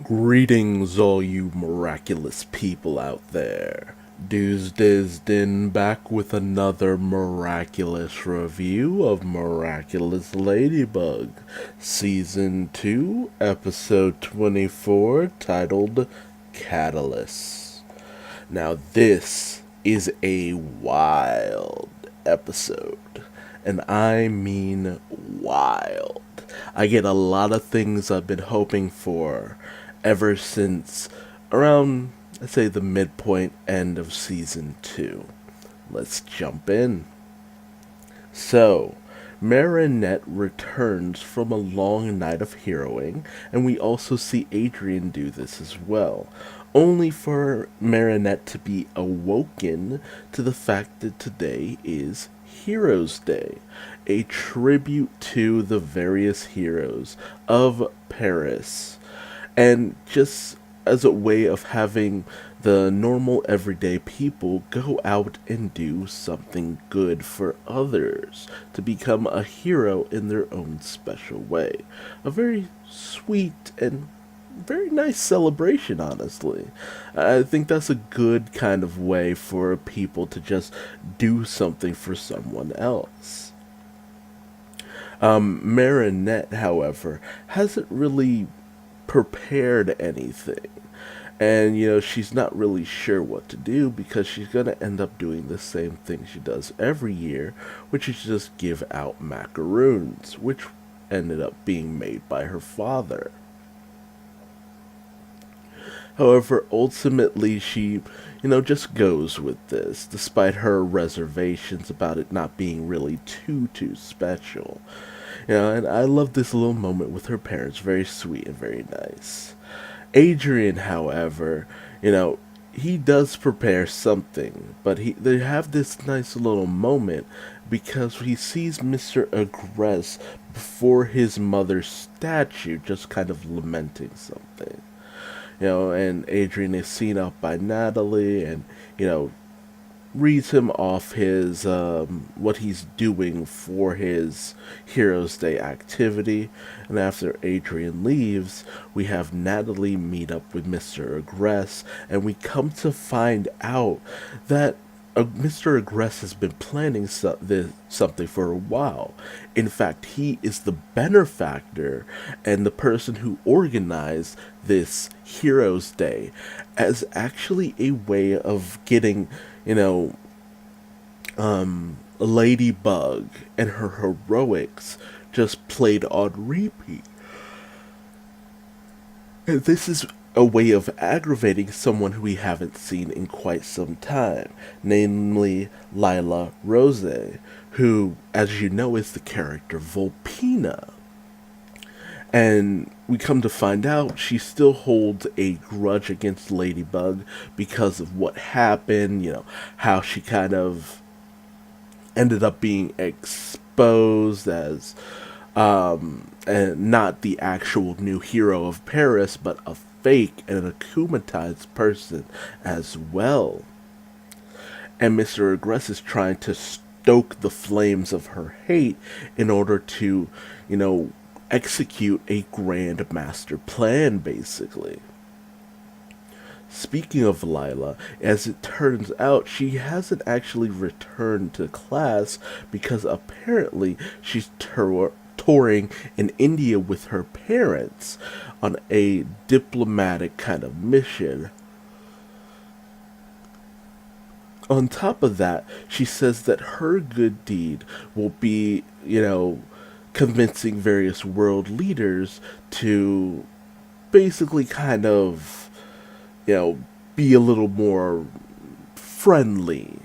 Greetings, all you miraculous people out there. Duuz-Diz-Din back with another miraculous review of Miraculous Ladybug, Season 2, Episode 24, titled Catalyst. Now, this is a wild episode, and I mean wild. I get a lot of things I've been hoping for ever since around, let's say, the midpoint end of season 2. Let's jump in. So, Marinette returns from a long night of heroing, and we also see Adrien do this as well, only for Marinette to be awoken to the fact that today is Heroes Day, a tribute to the various heroes of Paris, and just as a way of having the normal everyday people go out and do something good for others to become a hero in their own special way. A very sweet and very nice celebration, honestly. I think that's a good kind of way for people to just do something for someone else. Marinette, however, hasn't really prepared anything. And, she's not really sure what to do because she's going to end up doing the same thing she does every year, which is just give out macaroons, which ended up being made by her father. However, ultimately she, just goes with this, despite her reservations about it not being really too special. And I love this little moment with her parents, very sweet and very nice. Adrien, however, he does prepare something, but they have this nice little moment because he sees Mr. Agress before his mother's statue, just kind of lamenting something. And Adrien is seen out by Natalie, and reads him off his what he's doing for his Heroes Day activity. And after Adrien leaves, we have Natalie meet up with Mr. Agress, and we come to find out that Mr. Agress has been planning something for a while. In fact, he is the benefactor and the person who organized this Heroes Day as actually a way of getting, Ladybug and her heroics just played on repeat. And this is a way of aggravating someone who we haven't seen in quite some time, namely Lila Rose, who, as you know, is the character Volpina. And we come to find out she still holds a grudge against Ladybug because of what happened, how she kind of ended up being exposed as and not the actual new hero of Paris, but a fake and akumatized person as well. And Mr. Agress is trying to stoke the flames of her hate in order to, execute a grand master plan, basically. Speaking of Lila, as it turns out, she hasn't actually returned to class because apparently she's touring in India with her parents on a diplomatic kind of mission. On top of that, she says that her good deed will be, convincing various world leaders to basically kind of, be a little more friendly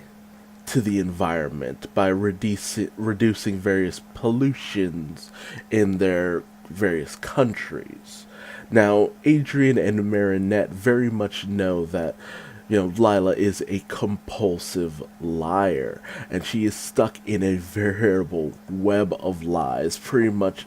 to the environment by reducing various pollutions in their various countries. Now, Adrien and Marinette very much know that Lila is a compulsive liar, and she is stuck in a veritable web of lies pretty much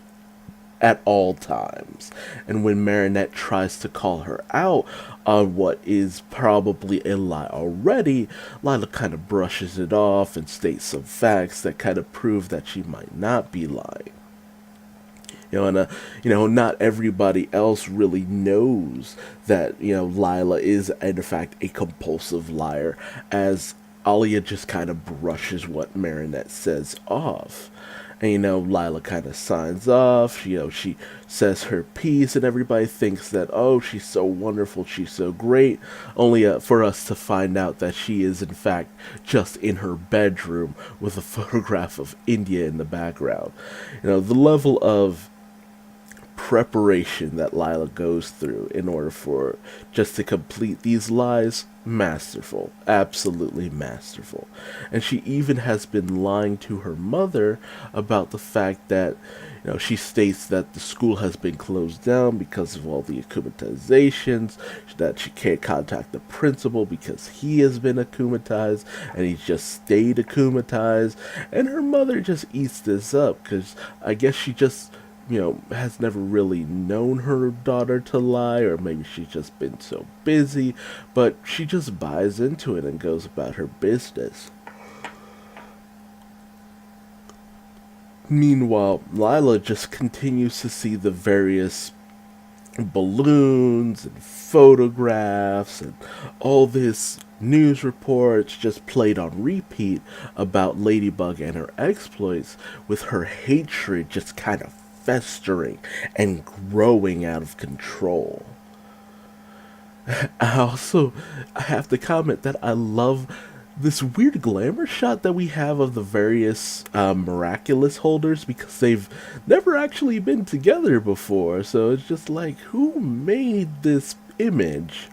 at all times. And when Marinette tries to call her out on what is probably a lie already, Lila kind of brushes it off and states some facts that kind of prove that she might not be lying. Not everybody else really knows that, Lila is, in fact, a compulsive liar, as Alia just kind of brushes what Marinette says off. And, Lila kind of signs off. She says her piece, and everybody thinks that, oh, she's so wonderful, she's so great, only for us to find out that she is, in fact, just in her bedroom with a photograph of India in the background. The level of preparation that Lila goes through in order for just to complete these lies, masterful, absolutely masterful. And she even has been lying to her mother about the fact that, she states that the school has been closed down because of all the akumatizations, that she can't contact the principal because he has been akumatized and he's just stayed akumatized. And her mother just eats this up because I guess she just has never really known her daughter to lie, or maybe she's just been so busy, but she just buys into it and goes about her business. Meanwhile, Lila just continues to see the various balloons and photographs and all this news reports just played on repeat about Ladybug and her exploits, with her hatred just kind of festering and growing out of control. I have to comment that I love this weird glamour shot that we have of the various miraculous holders, because they've never actually been together before. So it's just like, who made this image?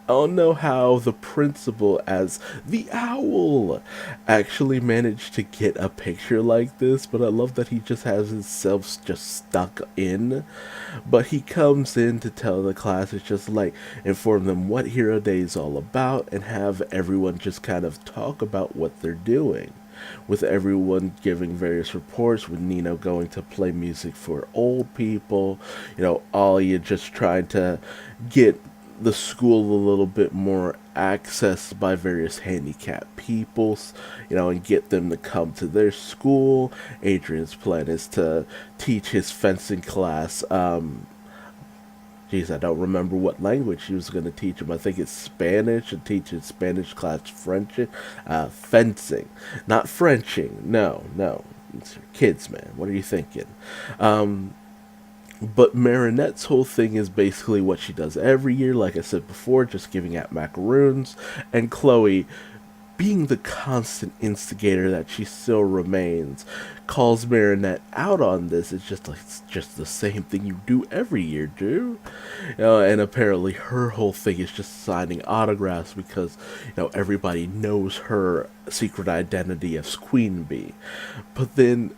I don't know how the principal, as the owl, actually managed to get a picture like this, but I love that he just has himself just stuck in. But he comes in to tell the class, it's just like, inform them what Hero Day is all about, and have everyone just kind of talk about what they're doing. With everyone giving various reports, with Nino going to play music for old people, Alia just trying to get the school a little bit more accessed by various handicapped peoples, and get them to come to their school. Adrian's plan is to teach his fencing class, I don't remember what language he was going to teach him. I think it's Spanish, and teach his Spanish class French, fencing, not Frenching. No, it's your kids, man. What are you thinking? But Marinette's whole thing is basically what she does every year, like I said before, just giving out macaroons, and Chloe, being the constant instigator that she still remains, calls Marinette out on this. It's just the same thing you do every year, Drew. And apparently her whole thing is just signing autographs because, everybody knows her secret identity as Queen Bee. But then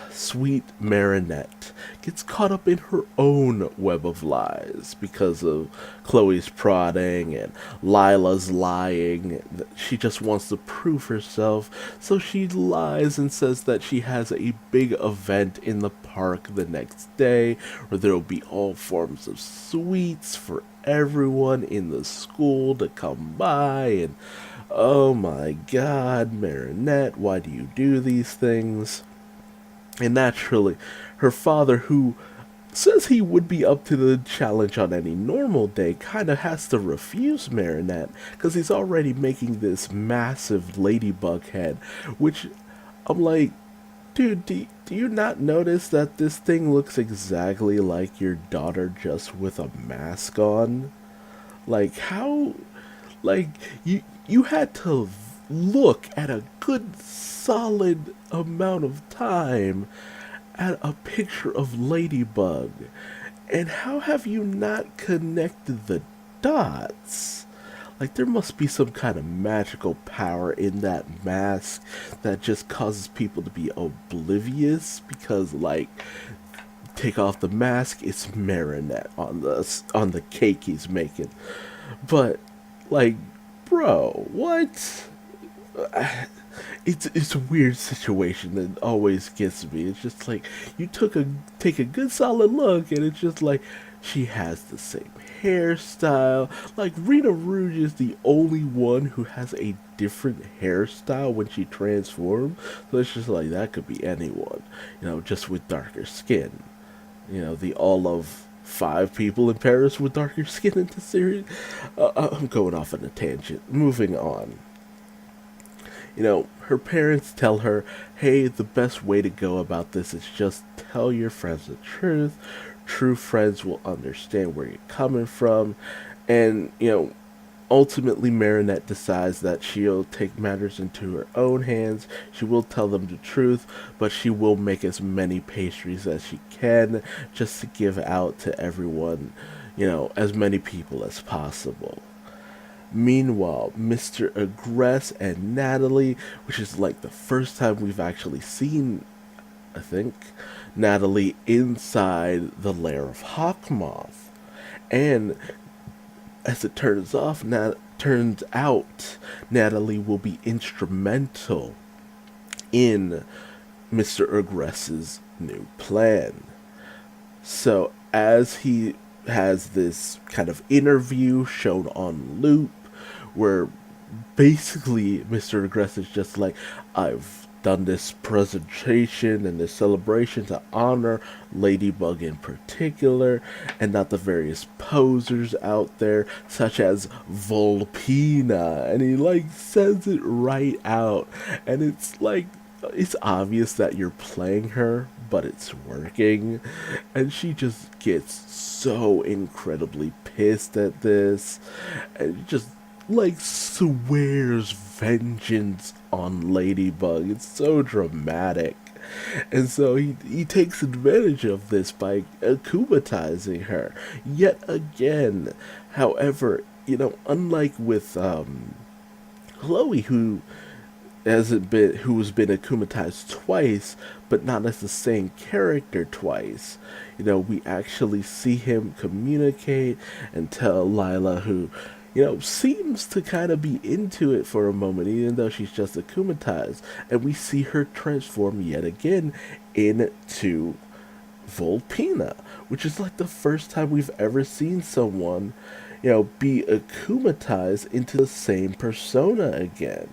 sweet Marinette gets caught up in her own web of lies because of Chloe's prodding and Lila's lying. She just wants to prove herself, so she lies and says that she has a big event in the park the next day where there will be all forms of sweets for everyone in the school to come by. And oh my god, Marinette, why do you do these things? And naturally, her father, who says he would be up to the challenge on any normal day, kind of has to refuse Marinette because he's already making this massive ladybug head, which I'm like, dude, do you not notice that this thing looks exactly like your daughter, just with a mask on? Like, how, like, you had to look at a good solid amount of time at a picture of Ladybug, and how have you not connected the dots? Like, there must be some kind of magical power in that mask that just causes people to be oblivious, because, like, take off the mask, it's Marinette on the cake he's making. But, like, bro, what? It's a weird situation that always gets me. It's just like, you take a good solid look, and it's just like, She has the same hairstyle. Like, Rita Rouge is the only one who has a different hairstyle when she transforms. So it's just like, that could be anyone, just with darker skin. The all of 5 people in Paris with darker skin in the series. I'm going off on a tangent. Moving on. Her parents tell her, hey, the best way to go about this is just tell your friends the truth. True friends will understand where you're coming from. And, ultimately, Marinette decides that she'll take matters into her own hands. She will tell them the truth, but she will make as many pastries as she can just to give out to everyone, as many people as possible. Meanwhile, Mr. Agress and Natalie, which is like the first time we've actually seen, I think, Natalie inside the lair of Hawkmoth. And as it turns out, Natalie will be instrumental in Mr. Agress's new plan. So as he has this kind of interview shown on loop, where basically Mr. Agress is just like, I've done this presentation and this celebration to honor Ladybug in particular, and not the various posers out there, such as Volpina. And he says it right out, and it's obvious that you're playing her, but it's working. And she just gets so incredibly pissed at this, and just swears vengeance on Ladybug. It's so dramatic. And so he takes advantage of this by akumatizing her yet again. However, unlike with Chloe, who has been akumatized twice, but not as the same character twice. We actually see him communicate and tell Lila, who, seems to kind of be into it for a moment, even though she's just akumatized. And we see her transform yet again into Volpina, which is like the first time we've ever seen someone, be akumatized into the same persona again.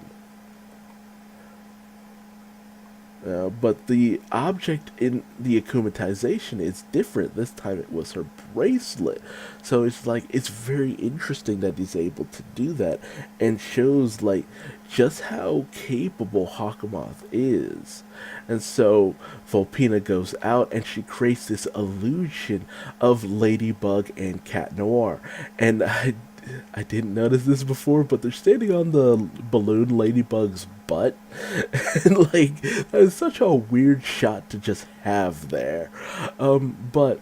But the object in the akumatization is different. This time it was her bracelet. So it's very interesting that he's able to do that, and shows just how capable Hawkmoth is. And so Volpina goes out and she creates this illusion of Ladybug and Cat Noir. And I didn't notice this before, but they're standing on the balloon Ladybug's butt. And that is such a weird shot to just have there. But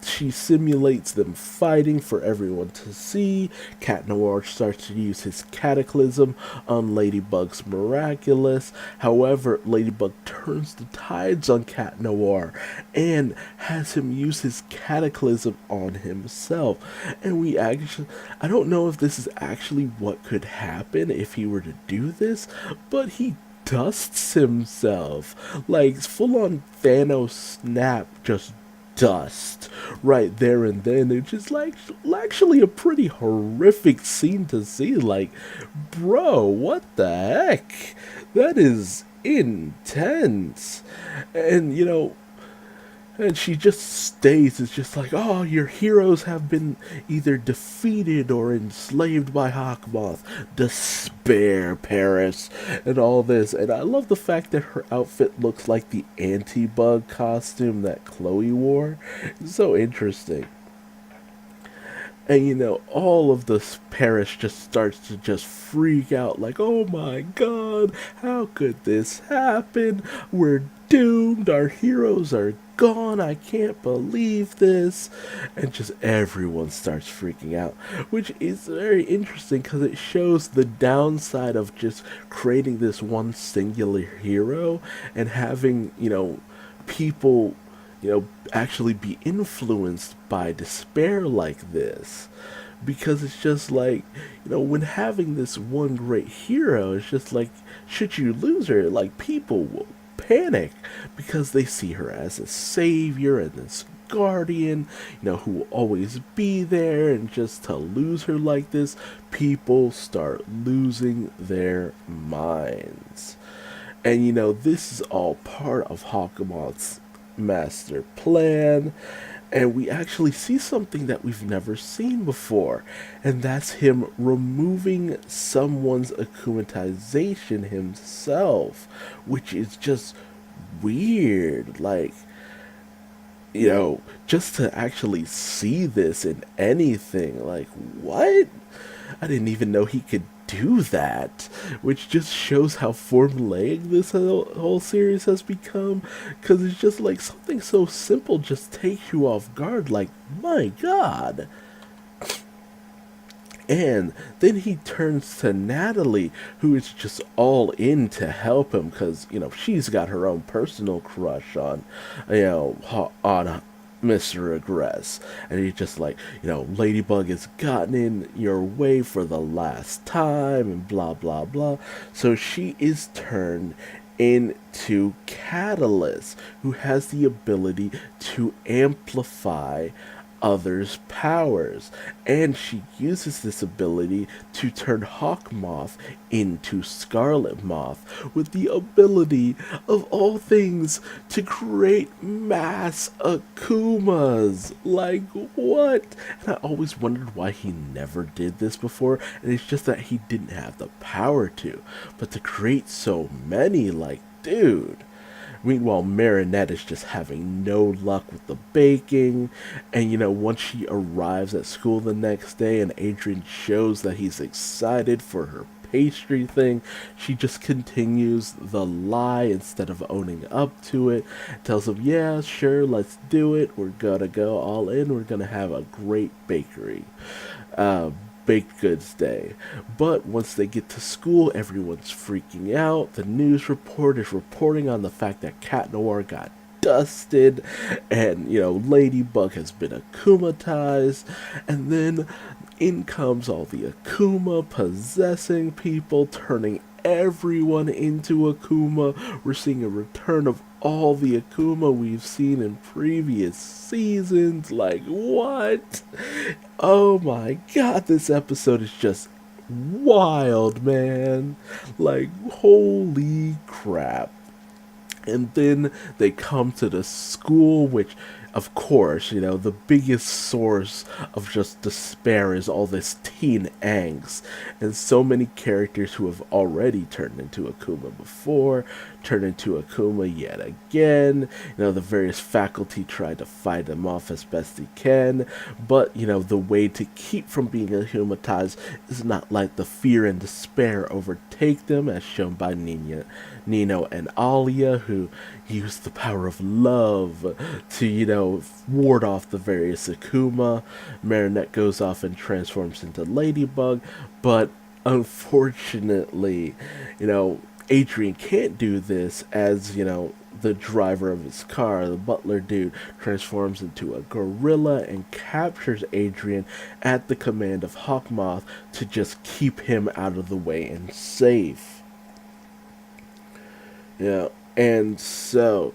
she simulates them fighting for everyone to see. Cat Noir starts to use his Cataclysm on Ladybug's Miraculous. However, Ladybug turns the tides on Cat Noir and has him use his Cataclysm on himself. And I don't know if this is actually what could happen if he were to do this, but he dusts himself. Full on Thanos snap, just dust right there and then. It's just actually a pretty horrific scene to see. Bro, what the heck? That is intense. And and she just stays. It's just oh, your heroes have been either defeated or enslaved by Hawkmoth. Despair, Paris, and all this. And I love the fact that her outfit looks like the anti-bug costume that Chloe wore. It's so interesting. And all of this Paris just starts to just freak out, oh my god, how could this happen? We're doomed, our heroes are gone, I can't believe this. And just everyone starts freaking out, which is very interesting because it shows the downside of just creating this one singular hero and having, people actually be influenced by despair like this. Because it's just when having this one great hero, it's just should you lose her, people will panic because they see her as a savior and this guardian, who will always be there, and just to lose her like this, people start losing their minds. And this is all part of Hawkmoth's master plan. And we actually see something that we've never seen before. And that's him removing someone's akumatization himself. Which is just weird. Like, just to actually see this in anything. Like, what? I didn't even know he could do that, which just shows how formulaic this whole series has become, because it's just like something so simple just takes you off guard, like, my god. And then he turns to Natalie, who is just all in to help him, because she's got her own personal crush on on Mr. Regress. And he's just like, Ladybug has gotten in your way for the last time, and blah, blah, blah. So she is turned into Catalyst, who has the ability to amplify others' powers, and she uses this ability to turn Hawkmoth into Scarlet Moth, with the ability, of all things, to create mass Akumas. Like, what? And I always wondered why he never did this before, and it's just that he didn't have the power to. But to create so many, like, dude. Meanwhile, Marinette is just having no luck with the baking, and once she arrives at school the next day and Adrien shows that he's excited for her pastry thing, she just continues the lie instead of owning up to it. Tells him, yeah, sure, let's do it, we're gonna go all in, we're gonna have a great bakery. Baked goods day. But once they get to school, everyone's freaking out. The news report is reporting on the fact that Cat Noir got dusted, and Ladybug has been akumatized, and then in comes all the Akuma possessing people, turning everyone into Akuma. We're seeing a return of all the Akuma we've seen in previous seasons. Like, what? Oh my god, this episode is just wild, man. Like, holy crap. And then they come to the school, which, of course, the biggest source of just despair is all this teen angst. And so many characters who have already turned into Akuma before, turn into Akuma yet again. The various faculty try to fight them off as best they can. But, the way to keep from being akumatized is not let the fear and despair overtake them, as shown by Nino and Alia, who use the power of love to, ward off the various Akuma. Marinette goes off and transforms into Ladybug, but unfortunately, Adrien can't do this, as, the driver of his car, the butler dude, transforms into a gorilla and captures Adrien at the command of Hawkmoth to just keep him out of the way and safe. And so,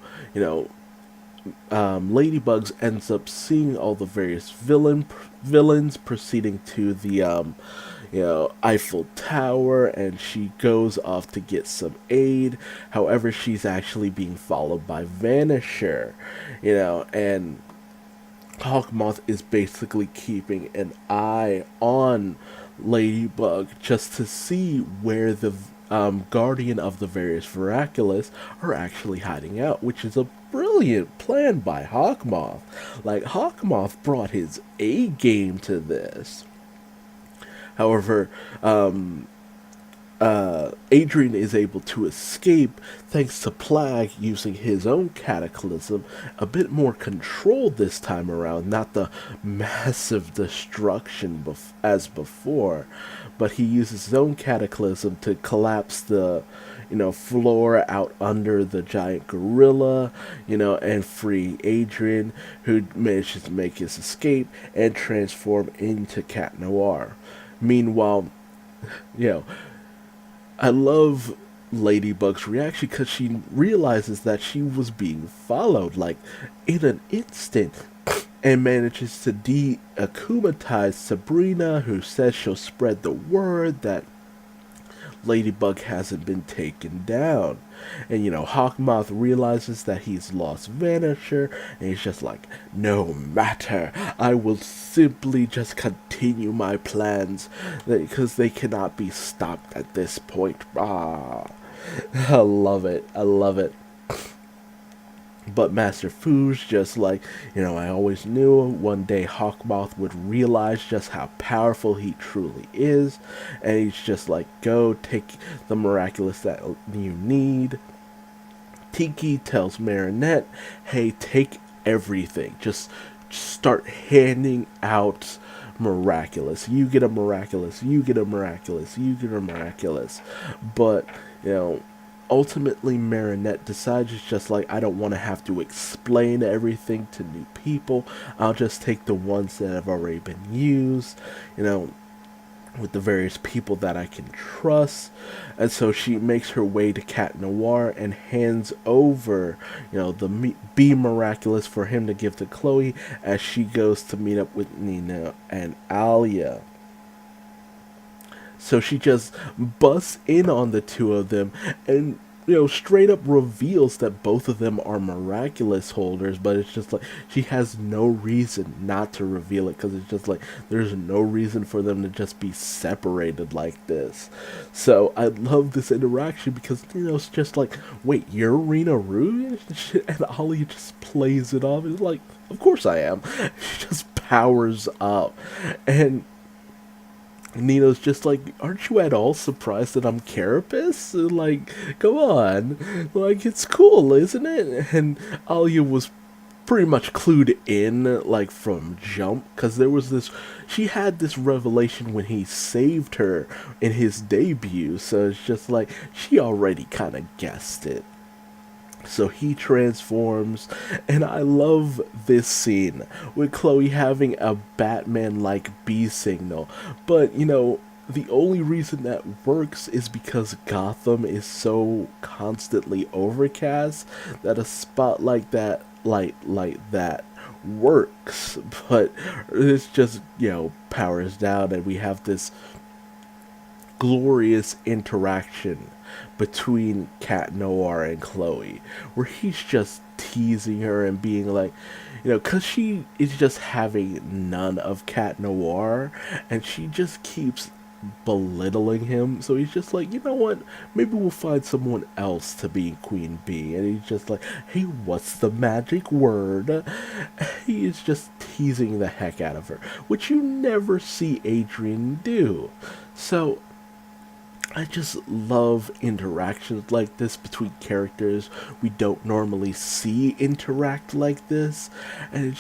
Ladybugs ends up seeing all the various villains proceeding to the Eiffel Tower, and she goes off to get some aid. However, she's actually being followed by Vanisher, and Hawkmoth is basically keeping an eye on Ladybug just to see where the Guardian of the various Miraculous are actually hiding out, which is a brilliant plan by Hawkmoth. Like, Hawkmoth brought his A game to this. However, Adrien is able to escape thanks to Plague using his own cataclysm, a bit more controlled this time around, not the massive destruction as before, but he uses his own cataclysm to collapse the floor out under the giant gorilla, and free Adrien, who manages to make his escape and transform into Cat Noir. Meanwhile, I love Ladybug's reaction, because she realizes that she was being followed, like, in an instant. and manages to de-akumatize Sabrina, who says she'll spread the word that Ladybug hasn't been taken down. And Hawkmoth realizes that he's lost Vanisher, and he's just like, no matter, I will simply just continue my plans, because they cannot be stopped at this point. I love it. I love it. But Master Fu's just like, I always knew one day Hawkmoth would realize just how powerful he truly is. And he's just like, go take the miraculous that you need. Tiki tells Marinette, hey, take everything. Just start handing out miraculous. You get a miraculous. You get a miraculous. You get a miraculous. But, ultimately Marinette decides it's just like, I don't want to have to explain everything to new people. I'll just take the ones that have already been used, with the various people that I can trust. And so she makes her way to Cat Noir and hands over, the Be Miraculous for him to give to Chloe as she goes to meet up with Nina and Alia. So she just busts in on the two of them and, straight up reveals that both of them are miraculous holders, but it's just like she has no reason not to reveal it, because it's just like there's no reason for them to just be separated like this. So I love this interaction because, it's just like, wait, you're Rena Rouge? And Ollie just plays it off. It's like, of course I am. She just powers up. And Nino's just like, aren't you at all surprised that I'm Carapace? Like, come on. Like, it's cool, isn't it? And Alia was pretty much clued in, like, from jump, because there was this, she had this revelation when he saved her in his debut, so it's just like, she already kind of guessed it. So he transforms, and I love this scene with Chloe having a Batman-like bee signal. But, the only reason that works is because Gotham is so constantly overcast that a spot like that, like that, works. But it's just, powers down, and we have this glorious interaction between Cat Noir and Chloe, where he's just teasing her and being like, because she is just having none of Cat Noir, and she just keeps belittling him. So he's just like, you know what, maybe we'll find someone else to be Queen Bee. And he's just like, hey, what's the magic word? He is just teasing the heck out of her, which you never see Adrian do. So I just love interactions like this between characters we don't normally see interact like this, and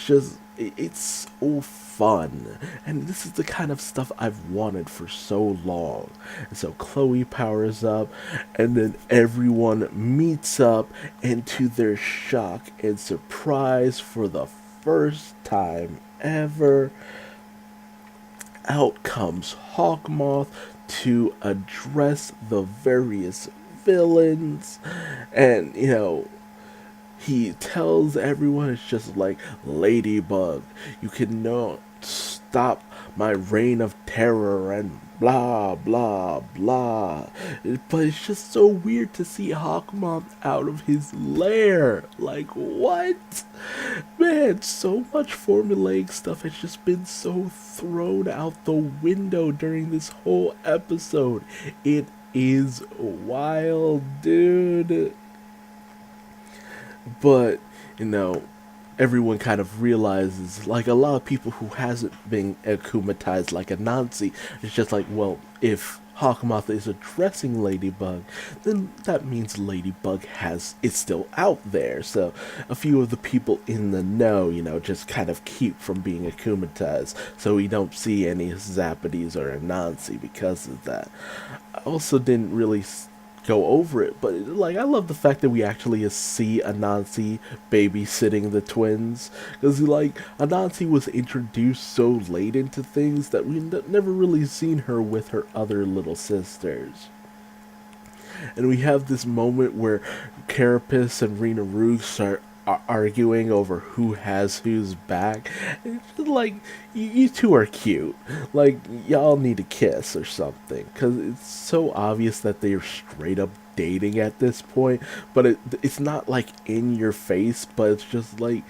it's so fun, and this is the kind of stuff I've wanted for so long. And so Chloe powers up, and then everyone meets up, and to their shock and surprise, for the first time ever, out comes Hawkmoth to address the various villains. And he tells everyone, it's just like, Ladybug, you cannot stop my reign of terror, and blah blah blah. But it's just so weird to see Hawkmoth out of his lair. Like, what? Man, so much formulaic stuff has just been so thrown out the window during this whole episode. It is wild, dude. But, everyone kind of realizes, like a lot of people who hasn't been akumatized like Anansi, it's just like, well, if Hawkmoth is addressing Ladybug, then that means Ladybug is still out there. So a few of the people in the know, just kind of keep from being akumatized, so we don't see any Zappadis or Anansi because of that. I also didn't really go over it, but like, I love the fact that we actually see Anansi babysitting the twins, because like, Anansi was introduced so late into things that we never really seen her with her other little sisters. And we have this moment where Carapace and Rena Rouge start arguing over who has whose back. It's just like you two are cute. Like y'all need to kiss or something, because it's so obvious that they're straight up dating at this point. But it's not like in your face, but it's just like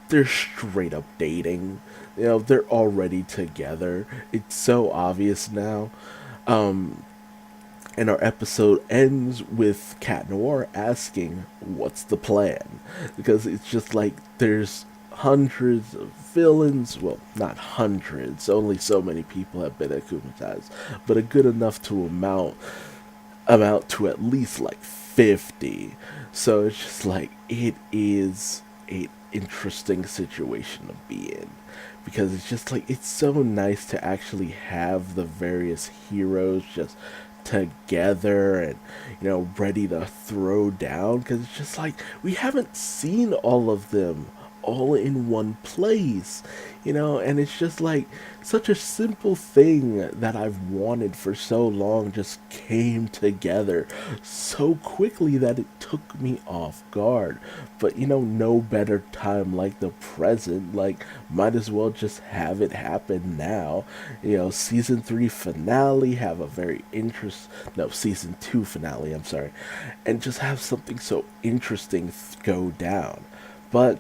they're straight up dating. You know, they're already together. It's so obvious now. And our episode ends with Cat Noir asking, "What's the plan?" Because it's just like there's hundreds of villains. Well, not hundreds. Only so many people have been akumatized, but a good enough to amount to at least like 50. So it's just like it is a interesting situation to be in, because it's just like it's so nice to actually have the various heroes just together and ready to throw down, because it's just like we haven't seen all of them all in one place, and it's just like such a simple thing that I've wanted for so long just came together so quickly that it took me off guard. But no better time like the present. Like, might as well just have it happen now. Season 3 finale, have a very season 2 finale, I'm sorry, and just have something so interesting go down. But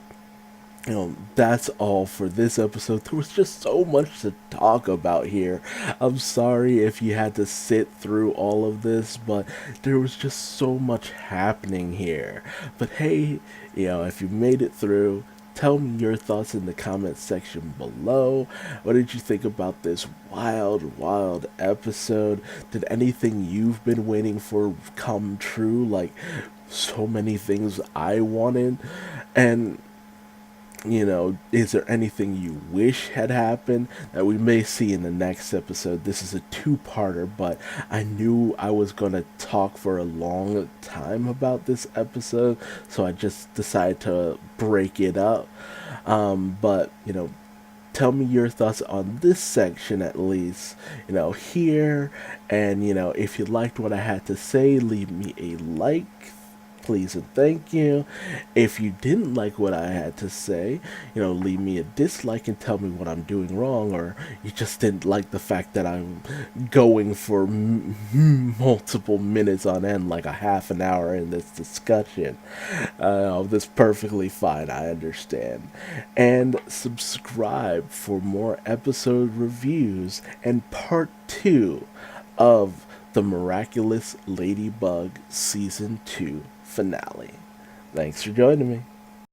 that's all for this episode. There was just so much to talk about here. I'm sorry if you had to sit through all of this, but there was just so much happening here. But hey, if you made it through, tell me your thoughts in the comments section below. What did you think about this wild, wild episode? Did anything you've been waiting for come true? Like so many things I wanted. And is there anything you wish had happened that we may see in the next episode? This is a two-parter, but I knew I was going to talk for a long time about this episode, so I just decided to break it up. But, tell me your thoughts on this section at least, here. And, if you liked what I had to say, leave me a like, please and thank you. If you didn't like what I had to say, leave me a dislike and tell me what I'm doing wrong, or you just didn't like the fact that I'm going for multiple minutes on end, like a half an hour in this discussion. That's perfectly fine, I understand. And subscribe for more episode reviews and part 2 of the Miraculous Ladybug Season 2 finale. Thanks for joining me.